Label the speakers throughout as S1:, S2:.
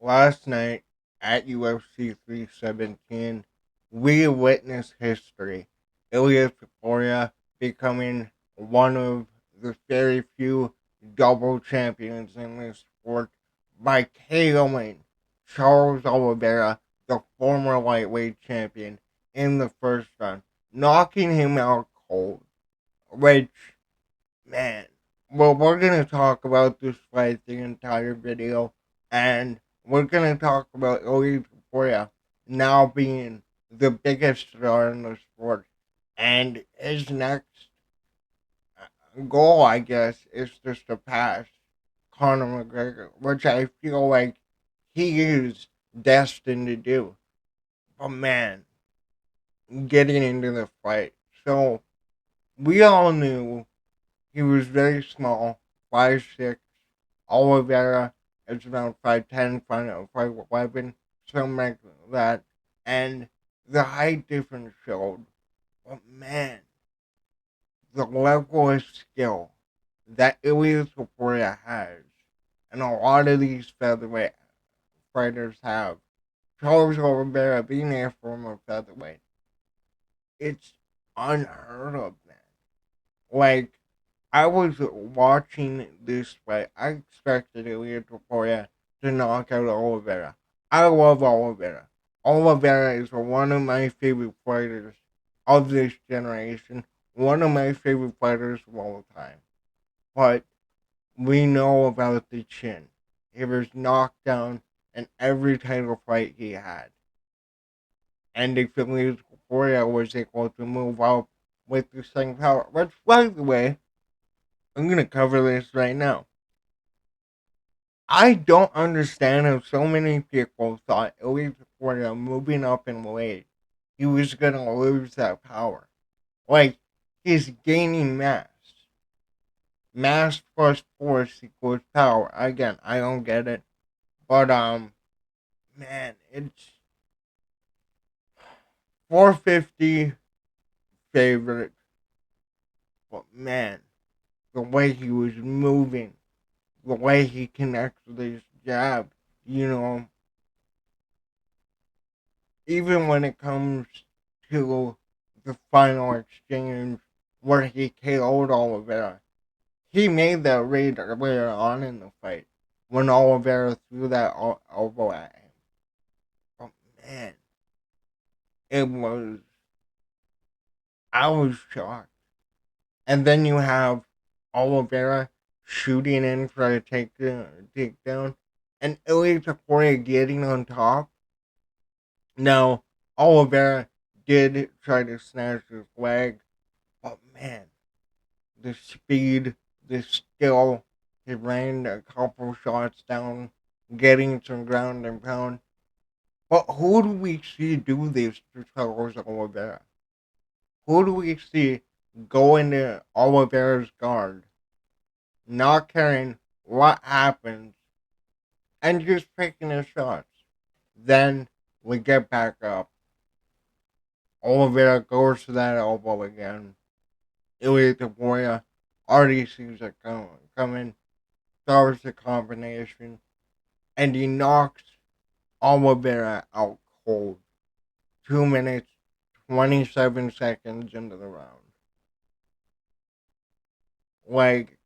S1: Last night at UFC 317, we witnessed history. Ilia Topuria becoming one of the very few double champions in this sport by KOing Charles Oliveira, the former lightweight champion, in the first round, knocking him out cold. Which, man, well, we're going to talk about this fight the entire video, and we're going to talk about Ilia Topuria now being the biggest star in the sport, and his next goal, I guess, is to surpass Conor McGregor, which I feel like he is destined to do. But man, getting into the fight. So, we all knew he was very small, 5'6". Oliveira is around 5'10", 5'11", something like that. And the height difference showed. But man, the level of skill that Ilia Topuria has, and a lot of these featherweight fighters have, Charles Oliveira being a former featherweight, it's unheard of, man. Like, I was watching this fight. I expected Ilia Topuria to knock out Oliveira. I love Oliveira. Oliveira is one of my favorite fighters of this generation. One of my favorite fighters of all time. But we know about the chin. He was knocked down in every title fight he had. And if Ilia Topuria was able to move up with the same power, which, by the way, I'm gonna cover this right now. I don't understand how so many people thought Ilia Topuria moving up in weight, he was gonna lose that power. Like, he's gaining mass. Mass plus force equals power. Again, I don't get it. But man, it's 450 favorite. But man, the way he was moving, the way he connects with his jab, you know, even when it comes to the final exchange where he KO'd Oliveira, he made that read earlier on in the fight when Oliveira threw that elbow at him. But man, it was, I was shocked. And then you have Oliveira shooting in for a takedown, and Ilia Topuria getting on top. Now, Oliveira did try to snatch his leg, but man, the speed, the skill, he ran a couple shots down, getting some ground and pound. But who do we see do this to Charles Oliveira? Who do we see go into Oliveira's guard, not caring what happens, and just picking his shots? Then we get back up. Oliveira goes to that elbow again. Ilia Topuria already sees it coming, starts the combination, and he knocks Oliveira out cold. 2 minutes, 27 seconds into the round. Like,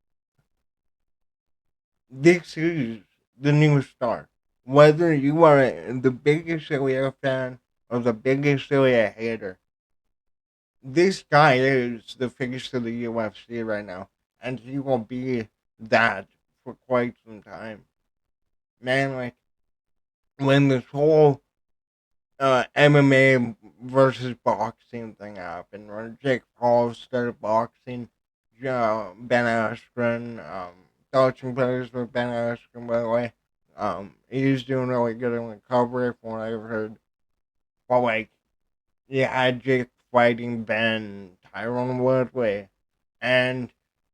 S1: this is the new star. Whether you are the biggest Ilia fan or the biggest Ilia hater, this guy is the face of the UFC right now, and he will be that for quite some time. Man, like, when this whole MMA versus boxing thing happened, when Jake Paul started boxing, Ben Askren, dodging players with Ben Askren, by the way. He's doing really good in recovery from what I've heard. But, like, you had Jake fighting Ben, Tyron Woodley, and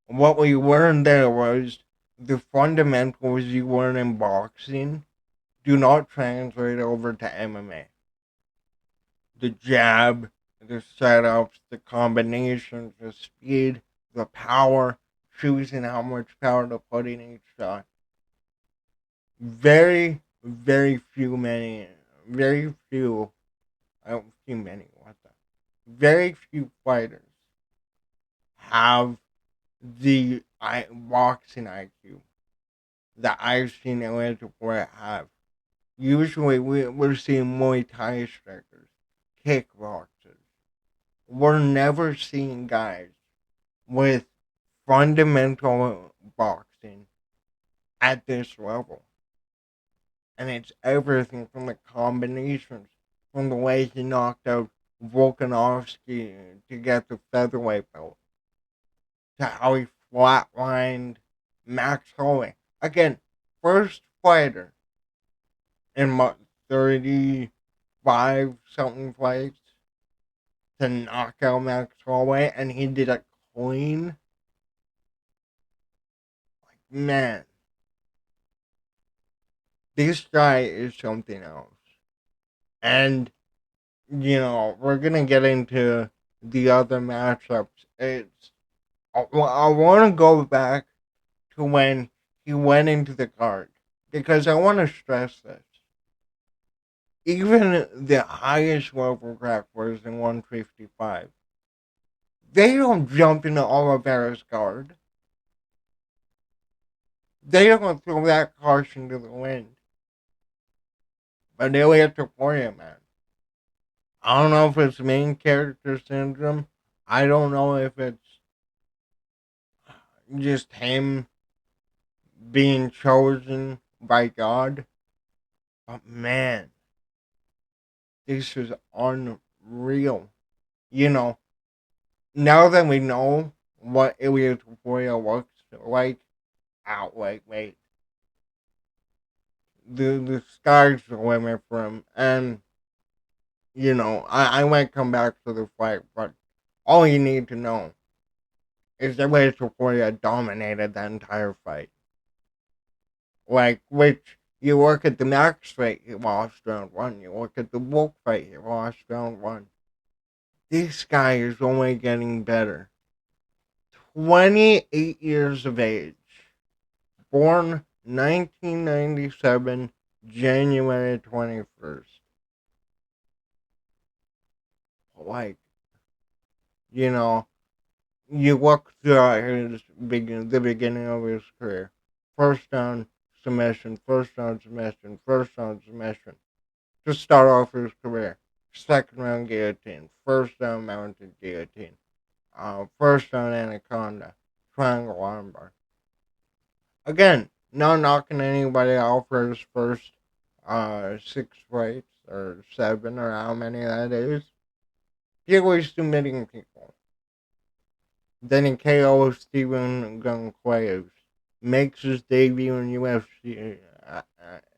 S1: what we learned there was the fundamentals you learn in boxing do not translate over to MMA. The jab, the setups, the combinations, the speed, the power, choosing how much power to put in each shot. Very, very few, I don't see many, what the, very few fighters have the boxing IQ that I've seen Ilia Topuria have. Usually we're seeing Muay Thai strikers, kickboxers. We're never seeing guys with fundamental boxing at this level. And it's everything from the combinations, from the way he knocked out Volkanovski to get the featherweight belt, to how he flatlined Max Holloway. Again, first fighter in 35 something fights to knock out Max Holloway, and he did it clean. Man, this guy is something else. And, we're going to get into the other matchups. I want to go back to when he went into the card because I want to stress this. Even the highest level grapplers in 155, they don't jump into Oliveira's guard. They don't throw that caution to the wind. But Ilia Topuria, man. I don't know if it's main character syndrome. I don't know if it's just him being chosen by God. But man, this is unreal. You know, now that we know what Ilia Topuria looks like, wait. The sky's the limit for him. And, I might come back to the fight, but all you need to know is that Ilia Topuria dominated the entire fight. Which you look at the Max fight, he lost round one. You look at the Wolf fight, he lost round one. This guy is only getting better. 28 years of age. Born 1997, January 21st. Like, you know, you look throughout the beginning of his career. First down, submission, first down, submission, first down, submission. To start off his career. Second round guillotine, first down mounted guillotine, first down anaconda, triangle armbar. Again, not knocking anybody out for his first 6 fights or 7 or how many that is. He was submitting people. Then he KOs Stephen Gunquaves, makes his debut in UFC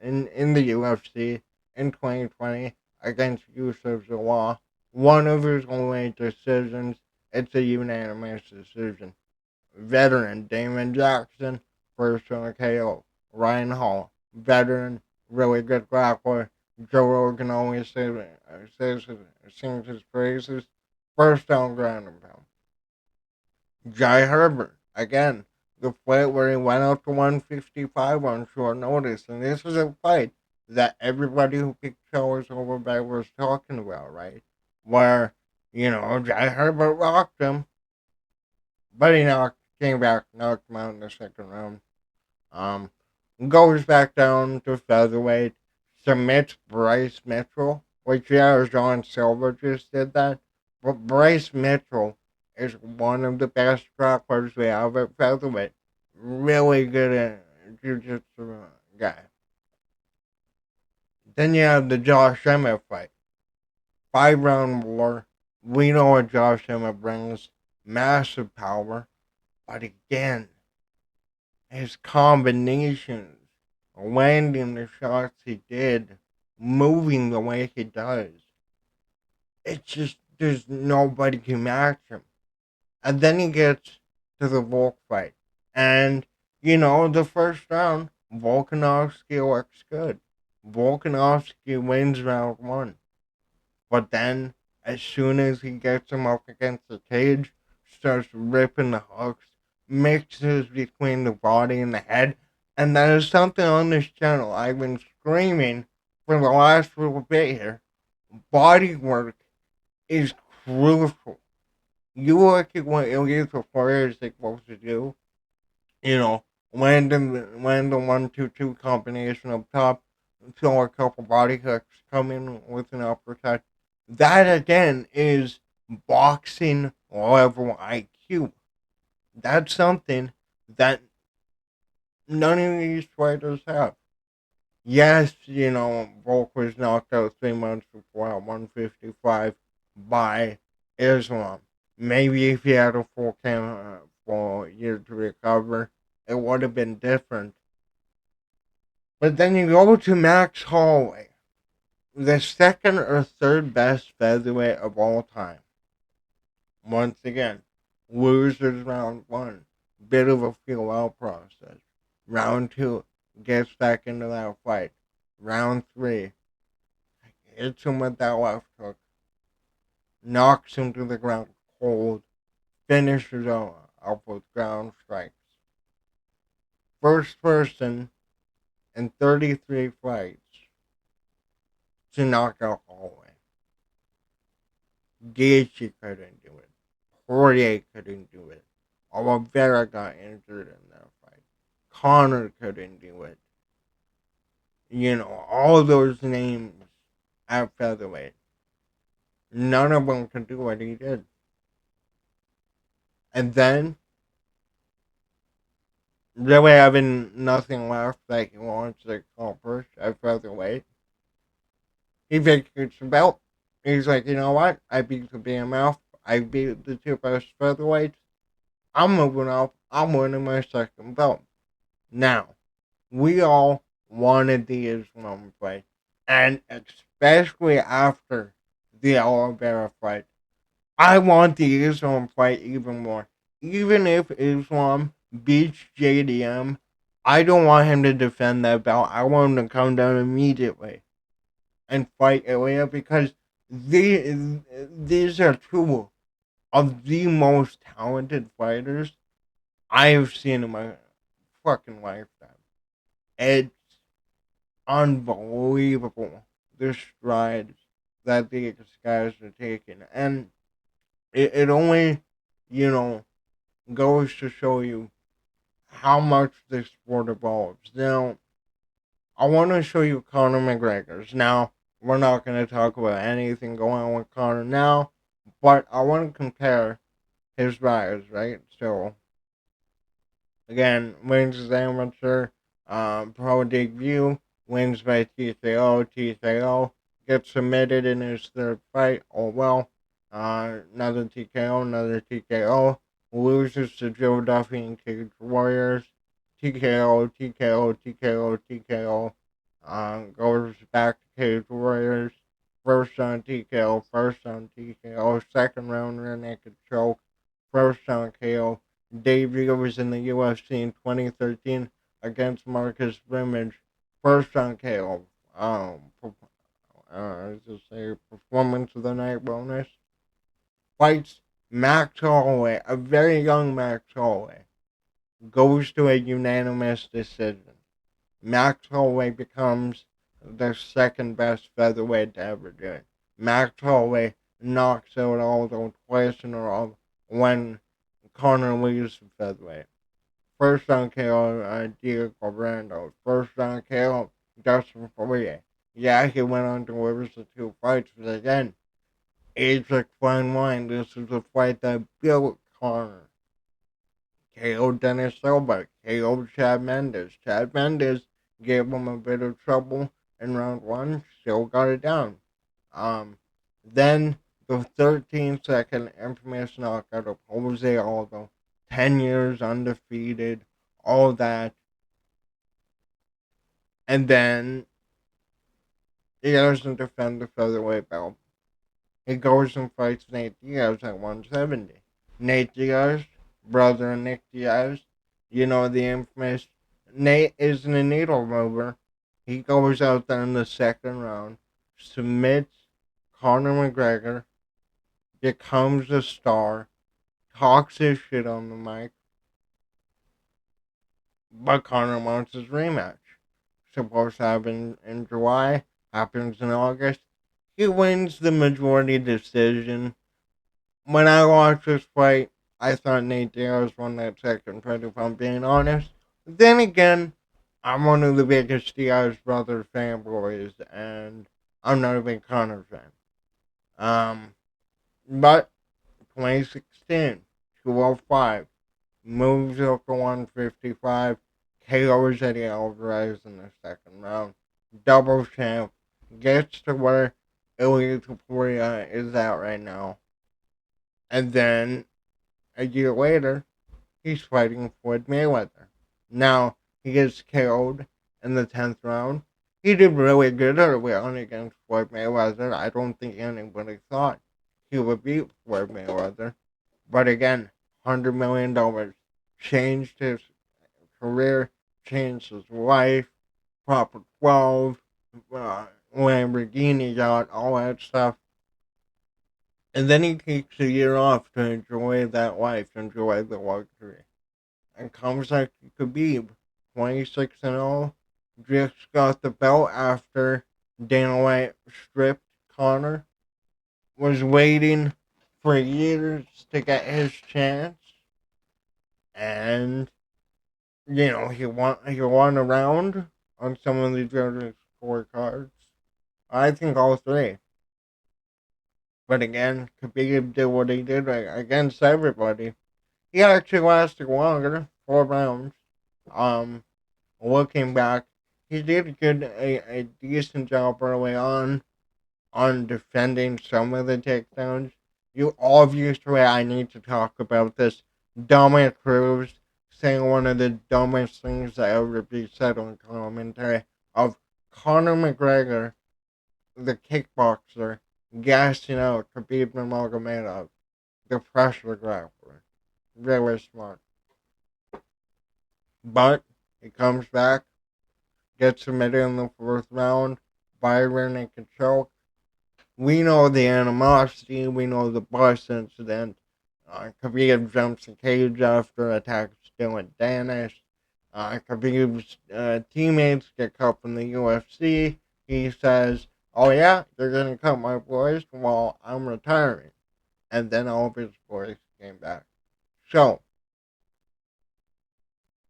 S1: in the UFC in 2020 against Yusuf Zalal. One of his only decisions. It's a unanimous decision. Veteran Damon Jackson, first round KO. Ryan Hall, veteran, really good grappler. Joe Rogan always sings his praises. First round ground and pound. Jai Herbert, again, the fight where he went up to 155 on short notice. And this was a fight that everybody who picked Charles Oliveira was talking about, right? Where, Jai Herbert rocked him, but he came back, knocked him out in the second round. Um, Goes back down to featherweight, submits Bryce Mitchell, which, yeah, John Silver just did that. But Bryce Mitchell is one of the best grapplers we have at featherweight. Really good at jiu-jitsu guy. Then you have the Josh Emmett fight. 5-round war. We know what Josh Emmett brings. Massive power. But again, his combinations, landing the shots he did, moving the way he does. It's just, there's nobody can match him. And then he gets to the Volk fight. And, the first round, Volkanovski looks good. Volkanovski wins round one. But then, as soon as he gets him up against the cage, starts ripping the hooks, mixes between the body and the head. And that is something on this channel I've been screaming for the last little bit here. Body work is crucial. You look at what Ilia Topuria is supposed to do. You know, land the 1-2-2 combination up top, throw a couple body hooks, come in with an uppercut. That again is boxing level IQ. That's something that none of these fighters have. Yes, Volk was knocked out 3 months before at 155 by Islam. Maybe if he had a full year to recover, it would have been different. But then you go to Max Holloway, the second or third best featherweight of all time. Once again, loses round one. Bit of a feel out process. Round two, gets back into that fight. Round three, hits him with that left hook. Knocks him to the ground cold. Finishes him up with ground strikes. First person in 33 fights to knock out Holloway. Gaethje couldn't do it. Poirier couldn't do it. Oliveira got injured in that fight. Conor couldn't do it. All those names at featherweight. None of them could do what he did. And then, really having nothing left that he wants to accomplish at featherweight, he vacates the belt. He's like, you know what? I beat the BMF. I beat the two best featherweights. I'm moving up. I'm winning my second belt. Now, we all wanted the Islam fight. And especially after the Oliveira fight, I want the Islam fight even more. Even if Islam beats JDM, I don't want him to defend that belt. I want him to come down immediately and fight Ilia because these are two of the most talented fighters I have seen in my fucking lifetime. It's unbelievable the strides that these guys are taking. And it only, you know, goes to show you how much this sport evolves. Now, I want to show you Conor McGregor's. Now, we're not going to talk about anything going on with Conor now, but I want to compare his rise, right? So, again, wins as amateur, pro debut, wins by TKO, gets submitted in his third fight, oh well, another TKO, loses to Joe Duffy and Cage Warriors, TKO, goes back to Cage Warriors, first on TKO, second round rear naked choke, first on KO, debut was in the UFC in 2013 against Marcus Brimage, first on KO. Just say performance of the night bonus. Fights Max Holloway, a very young Max Holloway, goes to a unanimous decision. Max Holloway becomes the second best featherweight to ever do it. Max Holloway knocks out Aldo twice in a row when Conor leaves the featherweight. First on KO, Diego Brando. First on KO, Dustin Poirier. Yeah, he went on to lose the two fights, but again, age like fine wine. This is a fight that built Conor. KO Dennis Silva. KO Chad Mendes. Chad Mendes gave him a bit of trouble in round one, still got it down. Then the 13-second infamous knockout of Jose Aldo. 10 years undefeated, all that. And then he doesn't defend the featherweight belt. He goes and fights Nate Diaz at 170. Nate Diaz, brother of Nick Diaz, the infamous Nate isn't a needle mover. He goes out there in the second round, submits Conor McGregor, becomes a star, talks his shit on the mic, but Conor wants his rematch. supposed to happen in July, happens in August. He wins the majority decision. When I watched this fight, I thought Nate Diaz won that second fight, if I'm being honest. Then again, I'm one of the biggest Diaz brother fanboys, and I'm not a big Conor fan. But 2016, 205, moves up to 155, KOs Eddie Alvarez in the second round, double champ, gets to where Ilia Topuria is at right now. And then a year later, he's fighting Floyd Mayweather. Now, he gets KO'd in the 10th round. He did really good early on against Floyd Mayweather. I don't think anybody thought he would beat Floyd Mayweather. But again, $100 million changed his career, changed his life, Proper 12, Lamborghini yacht, all that stuff. And then he takes a year off to enjoy that life, enjoy the luxury. And comes like Khabib, 26-0, just got the belt after Dana White stripped Conor, was waiting for years to get his chance, and he won a round on some of the judges' scorecards. I think all three. But again, Khabib did what he did against everybody. He actually lasted longer, 4 rounds. Um, Looking back, he did a decent job early on defending some of the takedowns. You obviously, I need to talk about this. Dominic Cruz saying one of the dumbest things that ever be said on commentary of Conor McGregor, the kickboxer, gassing out Khabib Nurmagomedov, the pressure grappler. Really smart. But he comes back, gets submitted in the fourth round by a rear naked choke. We know the animosity, we know the bus incident. Khabib jumps the cage after attacks Dylan Dennis. Khabib's teammates get cut from the UFC. He says, "Oh yeah, they're gonna cut my boys while I'm retiring." And then all of his boys came back. So,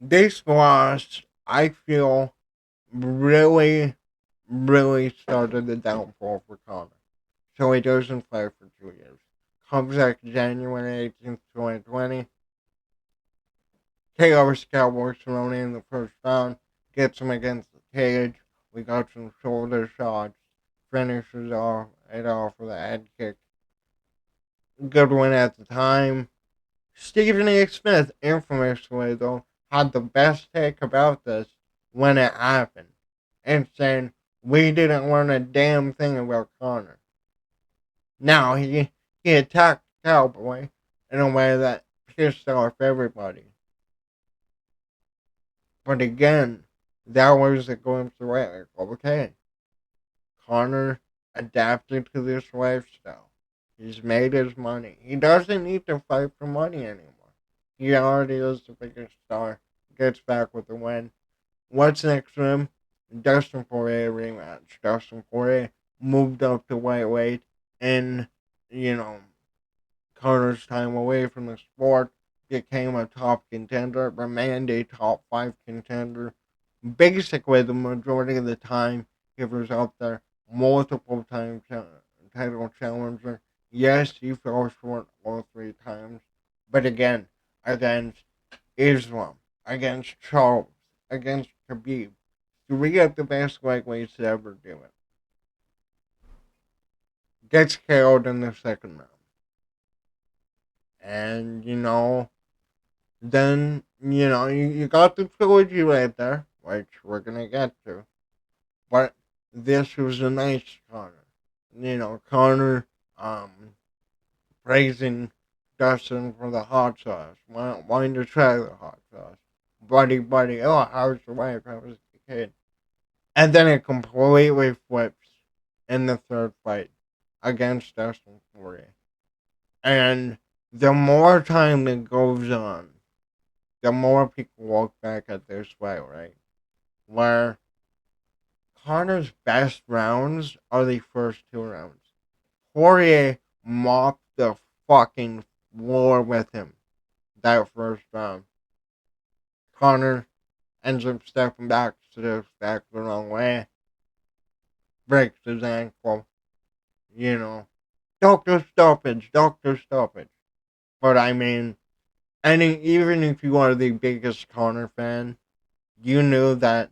S1: this loss, I feel, really, really started the downfall for Conor. So he doesn't fight for 2 years. Comes back January 18th, 2020. KO's Cowboy Cerrone in the first round. Gets him against the cage. We got some shoulder shots. Finishes it off with a head kick. Good win at the time. Stephen A. Smith, infamously though, had the best take about this when it happened. And saying, we didn't learn a damn thing about Conor. Now, he attacked Cowboy in a way that pissed off everybody. But again, that was a glimpse of like, okay, Conor adapted to this lifestyle. He's made his money. He doesn't need to fight for money anymore. He already is the biggest star. Gets back with the win. What's next for him? Dustin Poirier rematch. Dustin Poirier moved up to lightweight in, you know, Conor's time away from the sport, became a top contender, remained a top 5 contender. Basically, the majority of the time, he was up there multiple times title challenger. Yes, he fell short all 3 times. But again, against Islam, against Charles, against Khabib, 3 of the best lightweights to ever do it. Gets KO'd in the second round. And, then, you got the trilogy right there, which we're going to get to. But this was a nice Conor. Conor praising Dustin for the hot sauce, wanting to try the hot sauce. Buddy, oh, how's your wife? How was the kid? And then it completely flips in the third fight against Dustin Poirier. And the more time that goes on, the more people look back at this fight, right? Where Connor's best rounds are the first two rounds. Poirier mopped the fucking floor with him that first round. Connor ends up stepping back to back the wrong way, breaks his ankle, you know. Doctor stoppage. But I mean, and even if you are the biggest Connor fan, you knew that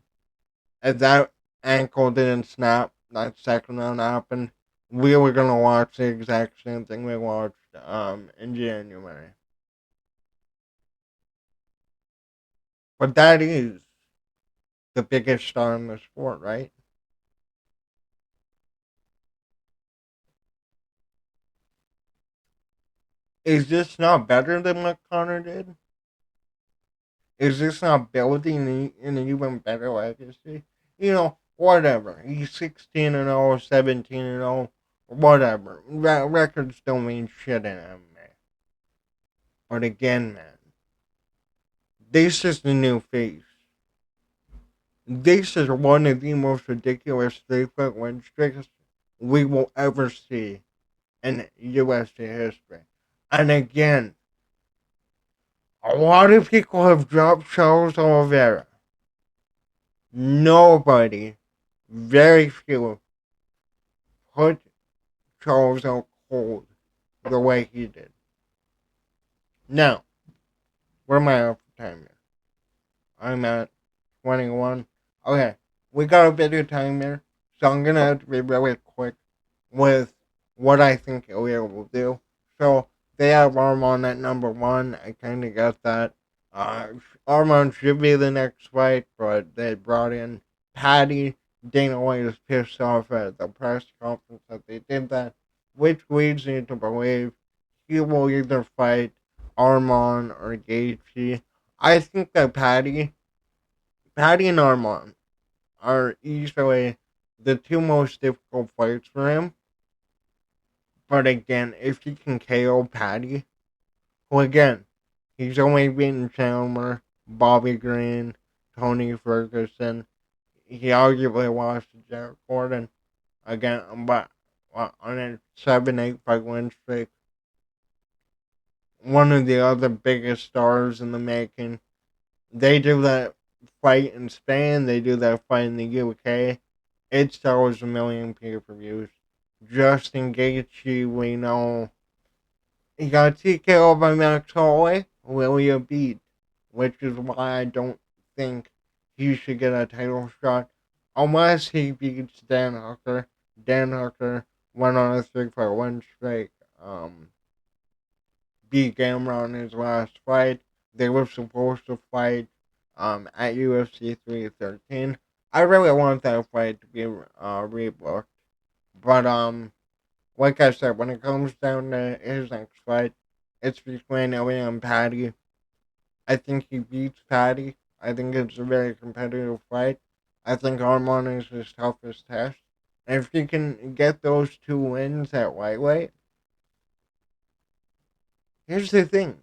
S1: if that ankle didn't snap, that second round happened, we were gonna watch the exact same thing we watched in January. But that is the biggest star in the sport, right? Is this not better than what Connor did? Is this not building an even better legacy? You know, whatever. He's 16 and 0, 17 and 0, whatever. Records don't mean shit in MMA. But again, man, this is the new face. This is one of the most ridiculous 3 foot win streaks we will ever see in UFC history. And again, a lot of people have dropped Charles Oliveira. Nobody, very few, put Charles out cold the way he did. Now, what am I at for time here? I'm at 21. Okay, we got a bit of time here, so I'm gonna have to be really quick with what I think Ilia will do. So, they have Armand at number one. I kind of got that. Uh, Armand should be the next fight, but they brought in Patty. Dana White is pissed off at the press conference that they did that, which leads me to believe he will either fight Armand or Gaethje. I think that Patty and Armand are easily the two most difficult fights for him. But again, if he can KO Patty, who again, he's only beaten Chandler, Bobby Green, Tony Ferguson. He arguably lost to Jared Gordon again, but on a 7-8 fight win streak. One of the other biggest stars in the making. They do that fight in Spain. They do that fight in the UK. It sells a million pay-per-views. Justin Gaethje, we know he got TKO by Max Holloway. Will beat, which is why I don't think he should get a title shot unless he beats Dan Hooker. Dan Hooker went on a 3 fight win streak. Beat Gamrot in his last fight. They were supposed to fight at UFC 313. I really want that fight to be rebooked. But like I said, when it comes down to his next fight, it's between Ilya and Patty. I think he beats Patty. I think it's a very competitive fight. I think Armand is his toughest test. And if he can get those two wins at lightweight, here's the thing.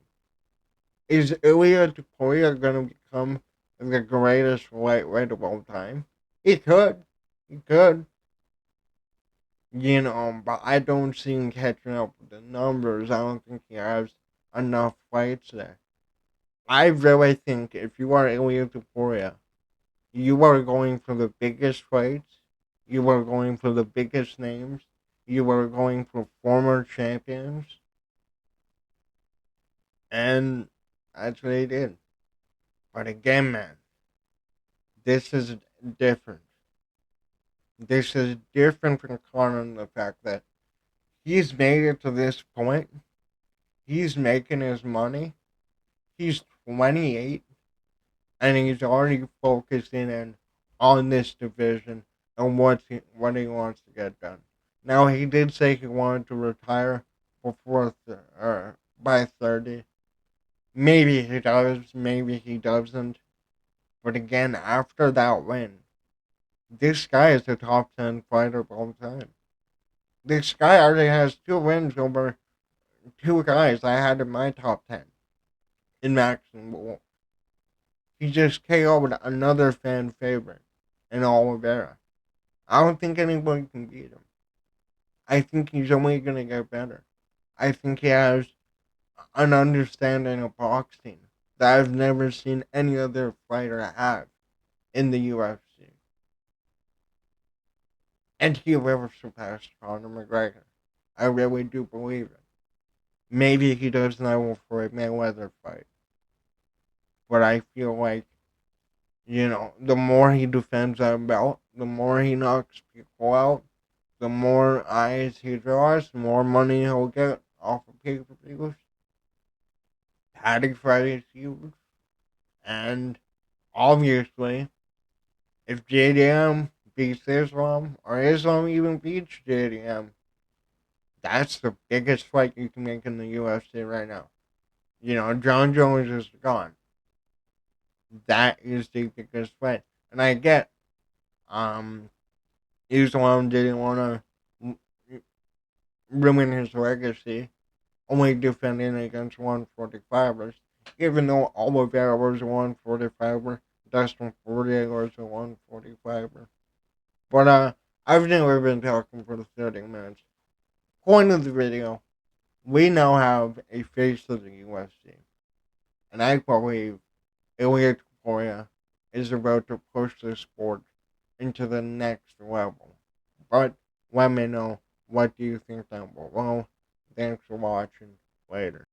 S1: Is Ilia Topuria going to become the greatest lightweight of all time? He could. He could. But I don't see him catching up with the numbers. I don't think he has enough fights there. I really think if you are Ilia Topuria, you are going for the biggest fights. You are going for the biggest names. You are going for former champions. And that's what he did. But again, man, this is different. This is different from Conor in the fact that he's made it to this point. He's making his money. He's 28, and he's already focusing in on this division and what he wants to get done. Now, he did say he wanted to retire before by 30. Maybe he does, maybe he doesn't. But again, after that win, this guy is a top 10 fighter of all time. This guy already has two wins over two guys I had in my top 10 in Max and Wolf. He just KO'd another fan favorite in Oliveira. I don't think anybody can beat him. I think he's only going to get better. I think he has an understanding of boxing that I've never seen any other fighter have in the UFC. And he will surpass Conor McGregor. I really do believe it. Maybe he does not for a Mayweather fight, but I feel like, the more he defends that belt, the more he knocks people out, the more eyes he draws, the more money he'll get off of pay-per-views. Paddy fight is huge, and obviously, if JDM beats Islam, or Islam even beats JDM, that's the biggest fight you can make in the UFC right now. John Jones is gone. That is the biggest fight. And I get, um, Islam didn't want to ruin his legacy, only defending against 145ers, even though Oliveira was a 145er, Dustin Poirier was a 145er. But, I've never been talking for 30 minutes. Point of the video, we now have a face of the UFC, and I believe Ilia Topuria is about to push the sport into the next level. But let me know, what do you think down below. Thanks for watching. Later.